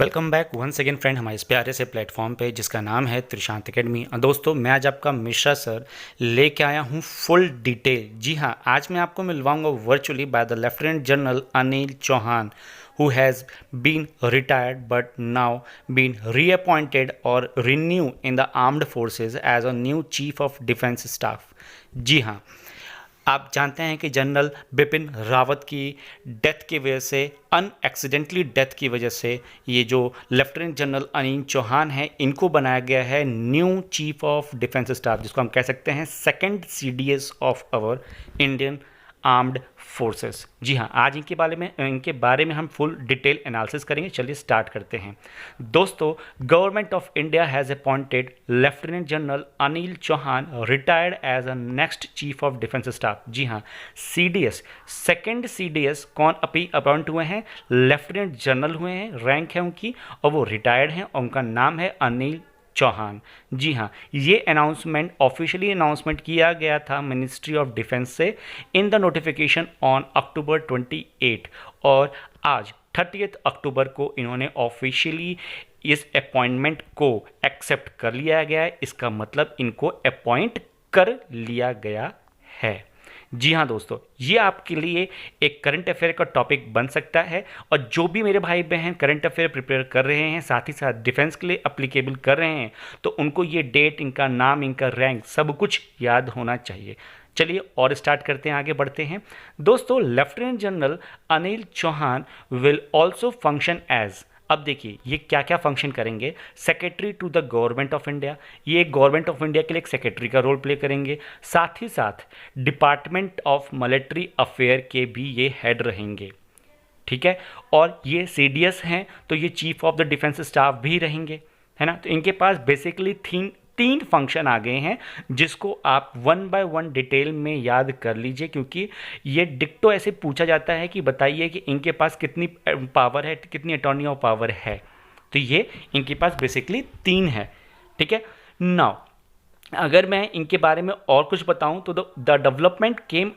Welcome back once again friend हमारे इस प्यारे से प्लेटफॉर्म पे जिसका नाम है त्रिशांत एकेडमी। दोस्तों मैं आज आपका मिश्रा सर लेके आया हूँ फुल डिटेल। जी हाँ, आज मैं आपको मिलवाऊंगा virtually by the lieutenant general Anil Chauhan who has been retired but now been reappointed or renewed in the armed forces as a new chief of defense staff। जी हाँ, आप जानते हैं कि जनरल बिपिन रावत की डेथ की वजह से अनएक्सीडेंटली डेथ की वजह से ये जो लेफ्टिनेंट जनरल अनिल चौहान है इनको बनाया गया है new chief of defence staff, जिसको हम कह सकते हैं second CDS of our Indian armed forces. जी हाँ, आज इनके बारे में हम फुल डिटेल एनालिसिस करेंगे। चलिए स्टार्ट करते हैं। दोस्तों, government of India has appointed lieutenant general Anil Chauhan retired as a next chief of defence staff. जी हाँ, सीडीएस सेकंड सीडीएस कौन अपॉइंट हुए हैं? लेफ्टिनेंट जनरल हुए हैं, रैंक है उनकी, और वो रिटायर्ड हैं और उनका नाम है अनिल चौहान। जी हाँ, ये अनाउंसमेंट ऑफिशियली अनाउंसमेंट किया गया था मिनिस्ट्री ऑफ डिफेंस से in the notification on October 28 और आज 30 अक्टूबर को इन्होंने ऑफिशियली इस अपॉइंटमेंट को एक्सेप्ट कर लिया गया है। इसका मतलब इनको अपॉइंट कर लिया गया है। जी हाँ दोस्तों, ये आपके लिए एक करंट अफेयर का टॉपिक बन सकता है और जो भी मेरे भाई बहन करंट अफेयर प्रिपेयर कर रहे हैं, साथ ही साथ डिफेंस के लिए अप्लीकेबल कर रहे हैं, तो उनको ये डेट, इनका नाम, इनका रैंक सब कुछ याद होना चाहिए। चलिए और स्टार्ट करते हैं, आगे बढ़ते हैं। दोस्तों, lieutenant general Anil Chauhan will also function as, अब देखिए ये क्या क्या फंक्शन करेंगे। Secretary to the government of India, ये गवर्नमेंट ऑफ इंडिया के लिए एक सेक्रेटरी का रोल प्ले करेंगे। साथ ही साथ डिपार्टमेंट ऑफ मिलिट्री अफेयर के भी ये हेड रहेंगे, ठीक है। और ये सीडीएस हैं तो ये chief of the defence staff भी रहेंगे, है ना। तो इनके पास बेसिकली तीन फंक्शन आ गए हैं जिसको आप वन बाय वन डिटेल में याद कर लीजिए, क्योंकि ये डिक्टो ऐसे पूछा जाता है कि बताइए कि इनके पास कितनी पावर है, कितनी अटॉर्नी ऑफ पावर है। तो ये इनके पास बेसिकली 3 है, ठीक है। नाउ अगर मैं इनके बारे में और कुछ बताऊं तो the development came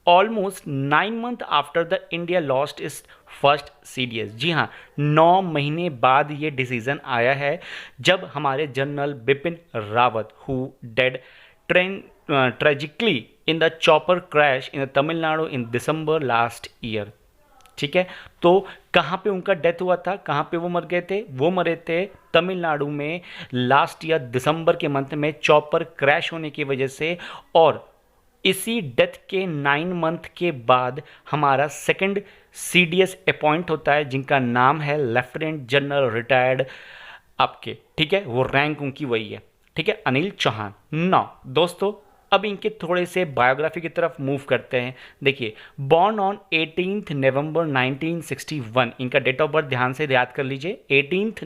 almost 9 month after the India lost इस फर्स्ट सीडीएस। जी हाँ, 9 महीने बाद ये डिसीजन आया है जब हमारे general Bipin Rawat who dead tragically in the chopper crash in Tamil Nadu in December last year, ठीक है। तो कहाँ पे उनका डेथ हुआ था, कहाँ पे वो मर गए थे? वो मरे थे तमिलनाडु में लास्ट ईयर दिसंबर के मंथ में चॉपर क्रैश होने की वजह से। और इसी डेथ के 9 मंथ के बाद हमारा सेकंड सीडीएस अपॉइंट होता है जिनका नाम है लेफ्टिनेंट जनरल रिटायर्ड आपके, ठीक है। वो रैंक उनकी वही है, ठीक है, अनिल चौहान। नौ दोस्तों, अब इनके थोड़े से बायोग्राफी की तरफ मूव करते हैं। देखिए, बॉर्न ऑन 18 नवंबर 1961, इनका डेट ऑफ बर्थ ध्यान से याद कर लीजिए। 18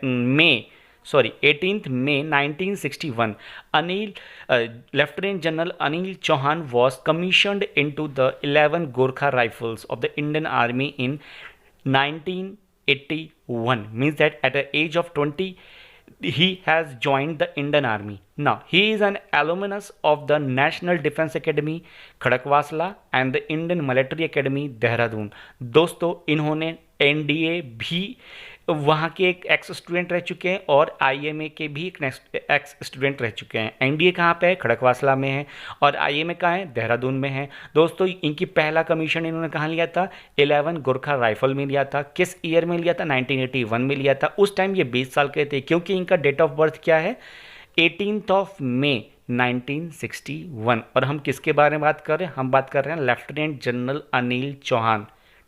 मई 1961, Anil lieutenant general Anil Chauhan was commissioned into the 11 Gorkha Rifles of the Indian Army in 1981, means that at the age of 20 he has joined the Indian Army. Now he is an alumnus of the National Defence Academy Khadakwasla and the Indian Military Academy Dehradun. दोस्तों, इन्होंने NDA भी वहाँ के एक x student रह चुके हैं और आईएमए के भी एक एक्स स्टूडेंट रह चुके हैं। एनडीए कहाँ पे है? खड़कवासला में है। और आईएमए कहाँ है? देहरादून में है। दोस्तों, इनकी पहला कमीशन इन्होंने कहाँ लिया था? 11 गोरखा राइफल में लिया था। किस ईयर में लिया था? 1981 में लिया था। उस टाइम ये 20 साल के थे, क्योंकि इनका डेट ऑफ बर्थ क्या है? 18 मई 1961। और हम किसके बारे में बात कर रहे हैं? हम बात कर रहे हैं लेफ्टिनेंट जनरल अनिल चौहान,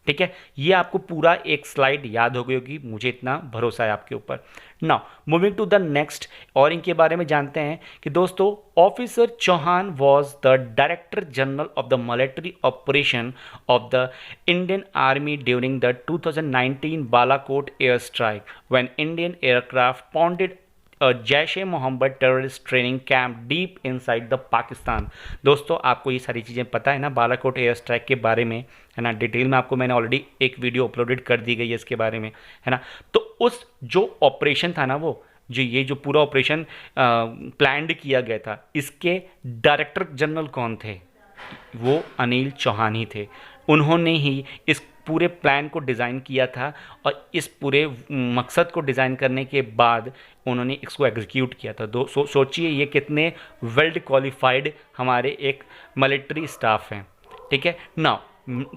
ठीक है। ये आपको पूरा एक स्लाइड याद हो गई होगी, मुझे इतना भरोसा है आपके ऊपर। Now moving to the next, और इनके बारे में जानते हैं कि दोस्तों, officer Chauhan was the director general of the military operation of the Indian army during the 2019 Balakot air strike when Indian aircraft pounded Jaish e Mohammed terrorist training camp deep inside the Pakistan. दोस्तों, आपको ये सारी चीज़ें पता है ना बालाकोट एयर स्ट्राइक के बारे में, है ना। डिटेल में आपको मैंने ऑलरेडी एक वीडियो अपलोडेड कर दी गई है इसके बारे में, है ना। तो उस जो ऑपरेशन था ना, वो जो पूरा ऑपरेशन प्लान्ड किया गया था, इसके डायरेक्टर जनरल कौन थे? वो अनिल चौहान ही थे। उन्होंने ही इस पूरे प्लान को डिज़ाइन किया था और इस पूरे मकसद को डिज़ाइन करने के बाद उन्होंने इसको एग्जीक्यूट किया था। सोचिए ये कितने वेल क्वालिफाइड हमारे एक मिलिट्री स्टाफ हैं। ठीक है, now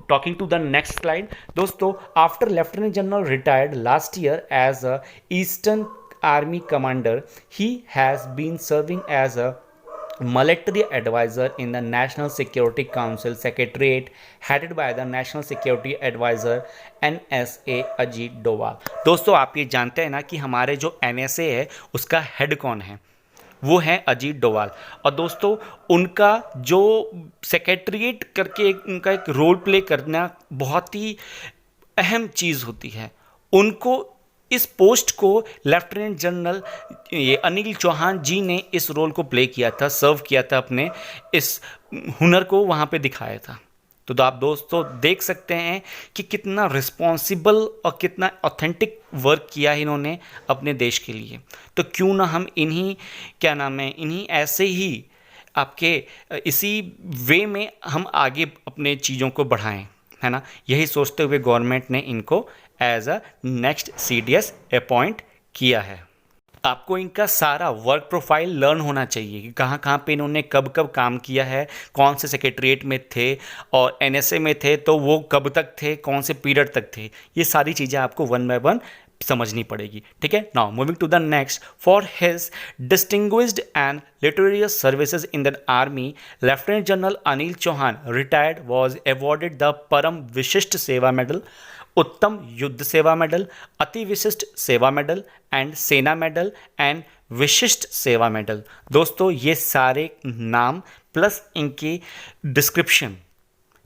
talking to the next slide. दोस्तों, after lieutenant general retired last year as a eastern army commander, he has been serving as a military advisor in the National Security Council Secretariat headed by the National Security Advisor NSA Ajit Doval. दोस्तों, आप ये जानते हैं ना कि हमारे जो NSA है उसका हेड कौन है? वो है अजीत डोवाल। और दोस्तों, उनका जो सेक्रेटरीट करके उनका एक रोल प्ले करना बहुत ही अहम चीज़ होती है। उनको इस पोस्ट को लेफ्टिनेंट जनरल ये अनिल चौहान जी ने इस रोल को प्ले किया था, सर्व किया था, अपने इस हुनर को वहाँ पे दिखाया था। तो आप दोस्तों देख सकते हैं कि कितना रिस्पॉन्सिबल और कितना ऑथेंटिक वर्क किया है इन्होंने अपने देश के लिए। तो क्यों ना हम इन्हीं क्या नाम है इन्हीं ऐसे ही आपके इसी वे में हम आगे अपने चीज़ों को बढ़ाएं, है ना। यही सोचते हुए गवर्नमेंट ने इनको as a next CDS appoint किया है। आपको इनका सारा वर्क प्रोफाइल लर्न होना चाहिए कि कहाँ कहाँ पे इन्होंने कब कब काम किया है, कौन से सेक्रेटरीट में थे, और NSA में थे तो वो कब तक थे, कौन से पीरियड तक थे। ये सारी चीज़ें आपको वन बाय वन समझनी पड़ेगी। ठीक है, now moving to the next. For his distinguished and illustrious services in the army, lieutenant general Anil Chauhan retired was awarded the Param Vishisht सेवा मेडल, उत्तम युद्ध सेवा मेडल, अति विशिष्ट सेवा मेडल एंड सेना मेडल एंड विशिष्ट सेवा मेडल। दोस्तों, ये सारे नाम प्लस इनकी डिस्क्रिप्शन,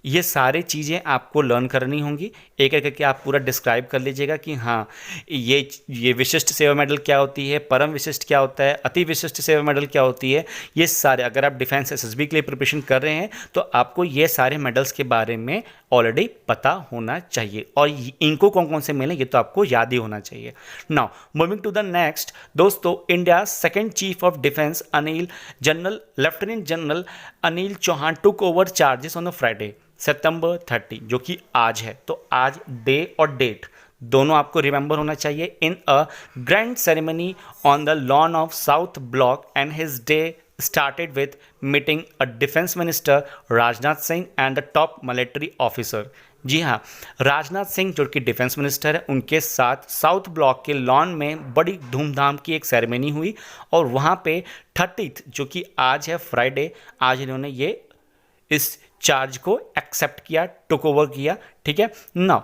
ये सारे चीज़ें आपको लर्न करनी होंगी। एक एक करके आप पूरा डिस्क्राइब कर लीजिएगा कि हाँ ये विशिष्ट सेवा मेडल क्या होती है, परम विशिष्ट क्या होता है, अति विशिष्ट सेवा मेडल क्या होती है। ये सारे, अगर आप डिफेंस SSB के लिए प्रिपरेशन कर रहे हैं तो आपको ये सारे मेडल्स के बारे में ऑलरेडी पता होना चाहिए, और इनको कौन कौन से मिले ये तो आपको याद ही होना चाहिए। Now moving to the next. दोस्तों, India second chief of defence lieutenant general Anil Chauhan took over charges on the Friday September 30, जो कि आज है। तो आज डे और डेट दोनों आपको रिमेंबर होना चाहिए। In a grand ceremony on the lawn of South Block, and his day started with meeting a defence minister Rajnath Singh and the top military officer. जी हाँ, राजनाथ सिंह जो कि डिफेंस मिनिस्टर है, उनके साथ साउथ ब्लॉक के लॉन में बड़ी धूमधाम की एक सेरेमनी हुई, और वहाँ पे 30 जो कि आज है फ्राइडे, आज इन्होंने ये इस चार्ज को एक्सेप्ट किया, टुक ओवर किया। ठीक है, नाउ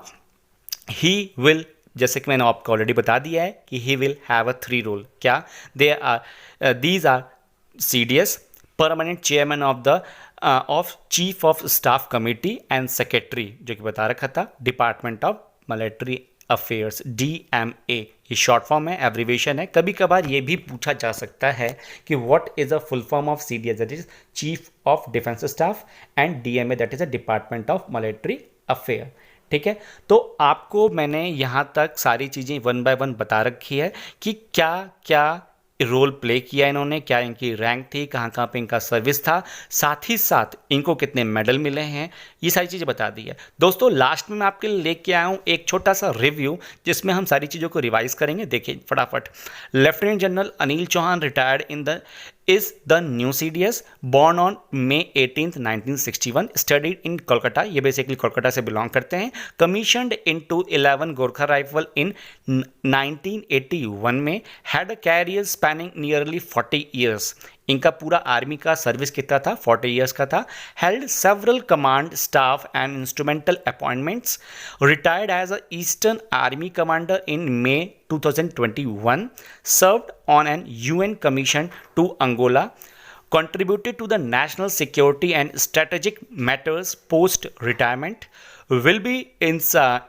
ही विल, जैसे कि मैंने आपको ऑलरेडी बता दिया है कि he will have a 3 role. क्या? These are CDS, permanent chairman of chief of staff committee and secretary, जो कि बता रखा था, department of military affairs, DMA ये शॉर्ट फॉर्म है, एब्रीवेशन है। कभी कभार ये भी पूछा जा सकता है कि what is a full form of CDS, that is chief of defence staff, and DMA that is a department of military affair. ठीक है, तो आपको मैंने यहाँ तक सारी चीज़ें वन बाय वन बता रखी है कि क्या क्या रोल प्ले किया इन्होंने, क्या इनकी रैंक थी, कहाँ कहाँ पे इनका सर्विस था, साथ ही साथ इनको कितने मेडल मिले हैं, ये सारी चीज़ें बता दी है। दोस्तों, लास्ट में मैं आपके लिए लेके आया हूँ एक छोटा सा रिव्यू, जिसमें हम सारी चीज़ों को रिवाइज करेंगे। देखिए फटाफट। Lieutenant general Anil Chauhan retired is the new CDS, born on May 18th 1961, studied in Kolkata, ये बेसिकली कोलकाता से बिलोंग करते हैं। Commissioned into 11 Gorkha rifle in 1981 में, had a career spanning nearly 40 years। इनका पूरा आर्मी का सर्विस कितना था? 40 ईयर्स का था। Held several command, staff and instrumental appointments. Retired as a eastern army commander in May 2021। Served on an UN commission to Angola। Contributed to the national security and strategic matters post retirement। Will be in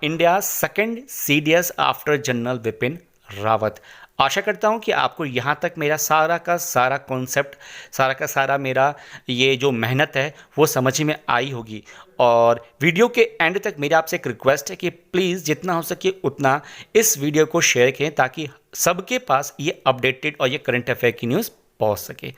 India's second CDS after General Bipin Rawat। आशा करता हूँ कि आपको यहाँ तक मेरा सारा का सारा कॉन्सेप्ट, सारा का सारा मेरा ये जो मेहनत है वो समझ में आई होगी। और वीडियो के एंड तक मेरी आपसे एक रिक्वेस्ट है कि प्लीज़ जितना हो सके उतना इस वीडियो को शेयर करें, ताकि सबके पास ये अपडेटेड और ये करंट अफेयर की न्यूज़ पहुँच सके।